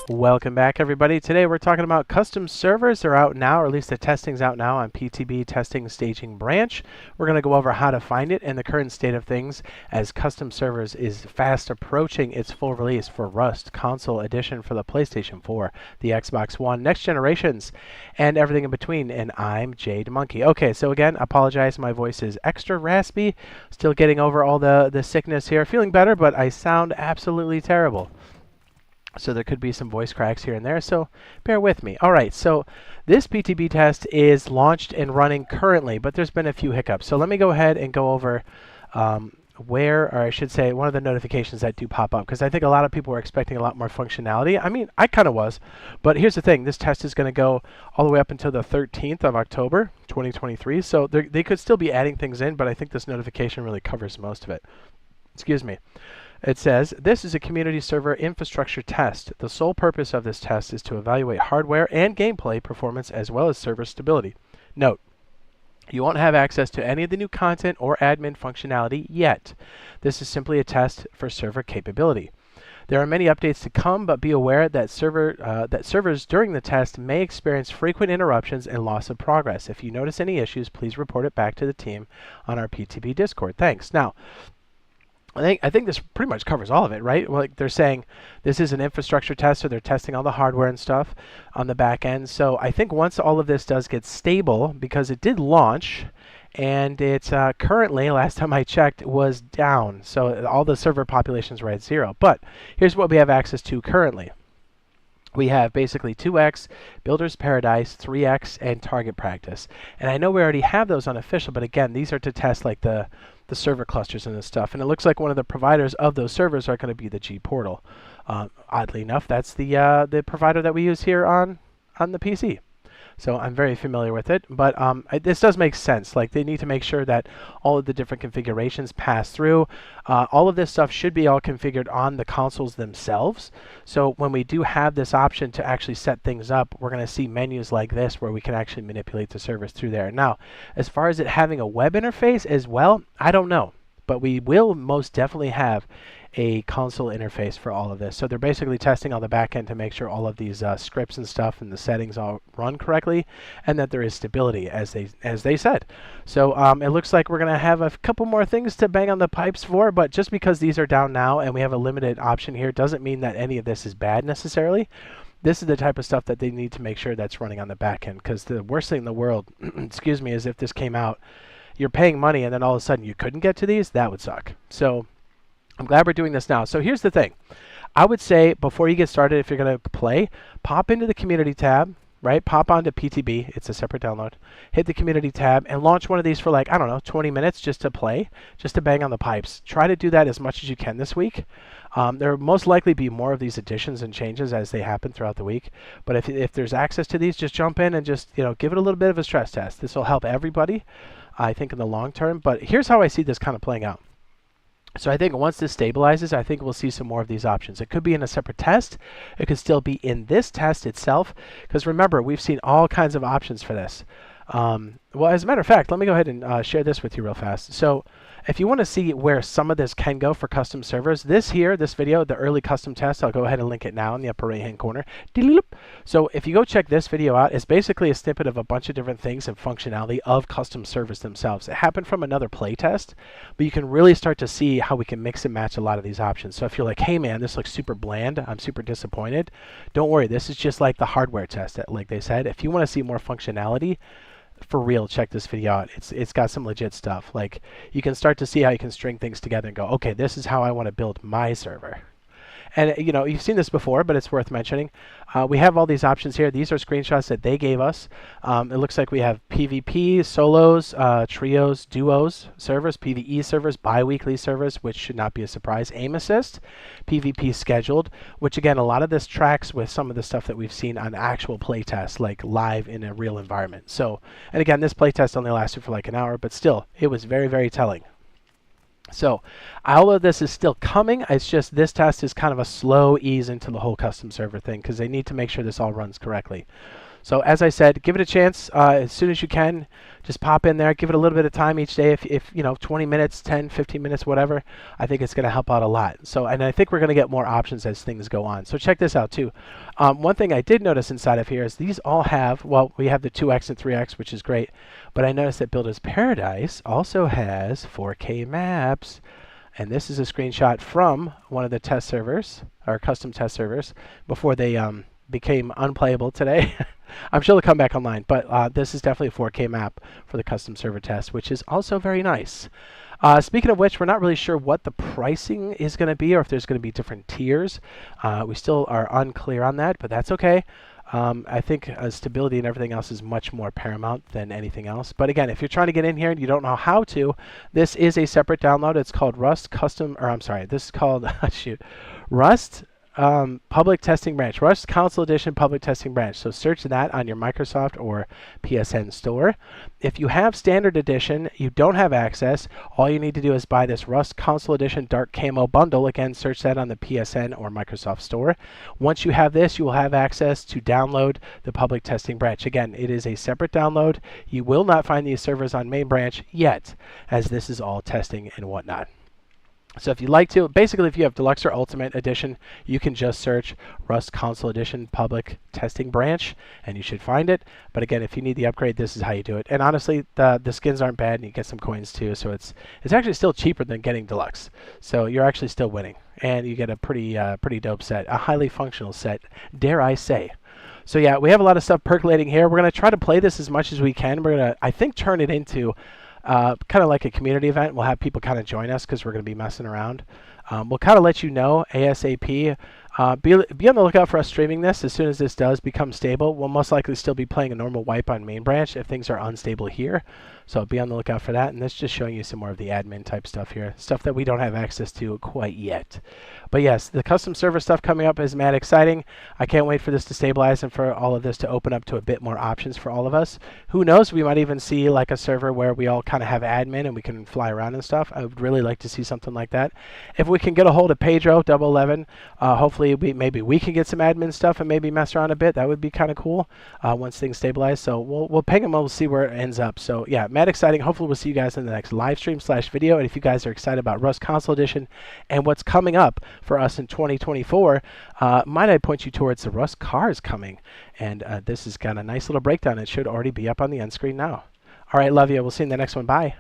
Welcome back, everybody. Today we're talking about custom servers. They're out now, or at least the testing's out now on PTB Testing Staging Branch. We're going to go over how to find it and the current state of things as custom servers is fast approaching its full release for Rust Console Edition for the PlayStation 4, the Xbox One, next generations, and everything in between. And I'm Jade Monkey. Okay, so again, apologize. My voice is extra raspy. Still getting over all the sickness here. Feeling better, but I sound absolutely terrible. So there could be some voice cracks here and there, so bear with me. All right, so this PTB test is launched and running currently, but there's been a few hiccups. So let me go ahead and go over or I should say, one of the notifications that do pop up, because I think a lot of people were expecting a lot more functionality. I mean, I kind of was, but here's the thing. This test is going to go all the way up until the 13th of October, 2023, so they could still be adding things in, but I think this notification really covers most of it. Excuse me. It says, this is a community server infrastructure test. The sole purpose of this test is to evaluate hardware and gameplay performance as well as server stability. Note, you won't have access to any of the new content or admin functionality yet. This is simply a test for server capability. There are many updates to come, but be aware that servers during the test may experience frequent interruptions and loss of progress. If you notice any issues, please report it back to the team on our PTB Discord. Thanks. Now, I think this pretty much covers all of it, right? Well, like they're saying this is an infrastructure test, so they're testing all the hardware and stuff on the back end. So I think once all of this does get stable, because it did launch, and it's currently, last time I checked, was down. So all the server populations were at 0. But here's what we have access to currently. We have basically 2x, Builder's Paradise, 3x, and Target Practice. And I know we already have those on official, but again, these are to test like the server clusters and this stuff. And it looks like one of the providers of those servers are going to be the G Portal. Oddly enough, that's the provider that we use here on the PC. So I'm very familiar with it, but this does make sense. Like, they need to make sure that all of the different configurations pass through. All of this stuff should be all configured on the consoles themselves. So when we do have this option to actually set things up, we're going to see menus like this where we can actually manipulate the servers through there. Now, as far as it having a web interface as well, I don't know. But we will most definitely have a console interface for all of this. So they're basically testing on the back end to make sure all of these scripts and stuff and the settings all run correctly, and that there is stability, as they said. So it looks like we're going to have a couple more things to bang on the pipes for, but just because these are down now and we have a limited option here doesn't mean that any of this is bad necessarily. This is the type of stuff that they need to make sure that's running on the back end, because the worst thing in the world, excuse me, is if this came out, you're paying money and then all of a sudden you couldn't get to these. That would suck. So I'm glad we're doing this now. So here's the thing. I would say before you get started, if you're going to play, pop into the community tab, right? Pop onto PTB. It's a separate download. Hit the community tab and launch one of these for like, I don't know, 20 minutes just to play, just to bang on the pipes. Try to do that as much as you can this week. There will most likely be more of these additions and changes as they happen throughout the week. But if there's access to these, just jump in and just, give it a little bit of a stress test. This will help everybody, I think, in the long term. But here's how I see this kind of playing out. So I think once this stabilizes, I think we'll see some more of these options. It could be in a separate test. It could still be in this test itself. Because remember, we've seen all kinds of options for this. Well, as a matter of fact, let me go ahead and share this with you real fast. So if you want to see where some of this can go for custom servers, this video, the early custom test, I'll go ahead and link it now in the upper right-hand corner. So if you go check this video out, it's basically a snippet of a bunch of different things and functionality of custom servers themselves. It happened from another playtest, but you can really start to see how we can mix and match a lot of these options. So if you're like, hey man, this looks super bland, I'm super disappointed, don't worry, this is just like the hardware test, like they said. If you want to see more functionality, for real, check this video out. It's got some legit stuff. Like, you can start to see how you can string things together and go, okay, this is how I want to build my server. And you've seen this before, but it's worth mentioning. We have all these options here. These are screenshots that they gave us. It looks like we have PvP, solos, trios, duos servers, PvE servers, bi-weekly servers, which should not be a surprise, aim assist, PvP scheduled, which again, a lot of this tracks with some of the stuff that we've seen on actual playtests, like live in a real environment. So, and again, this playtest only lasted for like an hour, but still, it was very, very telling. So all of this is still coming. It's just this test is kind of a slow ease into the whole custom server thing, because they need to make sure this all runs correctly. So as I said, give it a chance as soon as you can. Just pop in there, give it a little bit of time each day. If 20 minutes, 10, 15 minutes, whatever, I think it's going to help out a lot. So, and I think we're going to get more options as things go on. So check this out too. One thing I did notice inside of here is these all have, well, we have the 2X and 3X, which is great. But I noticed that Builder's Paradise also has 4K maps. And this is a screenshot from one of the test servers, or custom test servers, before they became unplayable today. I'm sure they'll come back online, but this is definitely a 4K map for the custom server test, which is also very nice. Speaking of which, we're not really sure what the pricing is going to be or if there's going to be different tiers. We still are unclear on that, but that's okay. I think stability and everything else is much more paramount than anything else. But again, if you're trying to get in here and you don't know how to, this is a separate download. It's called Rust Custom, or I'm sorry, this is called Rust Public Testing Branch, Rust Console Edition Public Testing Branch. So search that on your Microsoft or PSN store. If you have Standard Edition, you don't have access, all you need to do is buy this Rust Console Edition Dark Camo Bundle. Again, search that on the PSN or Microsoft store. Once you have this, you will have access to download the Public Testing Branch. Again, it is a separate download. You will not find these servers on main branch yet, as this is all testing and whatnot. So if you'd like to, basically if you have Deluxe or Ultimate Edition, you can just search Rust Console Edition Public Testing Branch, and you should find it. But again, if you need the upgrade, this is how you do it. And honestly, the skins aren't bad, and you get some coins too, so it's actually still cheaper than getting Deluxe. So you're actually still winning, and you get a pretty dope set, a highly functional set, dare I say. So yeah, we have a lot of stuff percolating here. We're going to try to play this as much as we can. We're going to, I think, turn it into kind of like a community event. We'll have people kind of join us because we're going to be messing around. We'll kind of let you know ASAP. Be on the lookout for us streaming this. As soon as this does become stable, we'll most likely still be playing a normal wipe on main branch if things are unstable here. So be on the lookout for that. And that's just showing you some more of the admin type stuff here, stuff that we don't have access to quite yet. But yes, the custom server stuff coming up is mad exciting. I can't wait for this to stabilize and for all of this to open up to a bit more options for all of us. Who knows, we might even see like a server where we all kind of have admin and we can fly around and stuff. I would really like to see something like that. If we can get a hold of Pedro 11, hopefully maybe we can get some admin stuff and maybe mess around a bit. That would be kind of cool once things stabilize. So we'll ping him and we'll see where it ends up. So yeah, mad exciting. Hopefully we'll see you guys in the next live stream / video. And if you guys are excited about Rust Console Edition and what's coming up for us in 2024, might I point you towards the Rust cars coming. And this has got a nice little breakdown. It should already be up on the end screen now. All right, love you. We'll see you in the next one. Bye.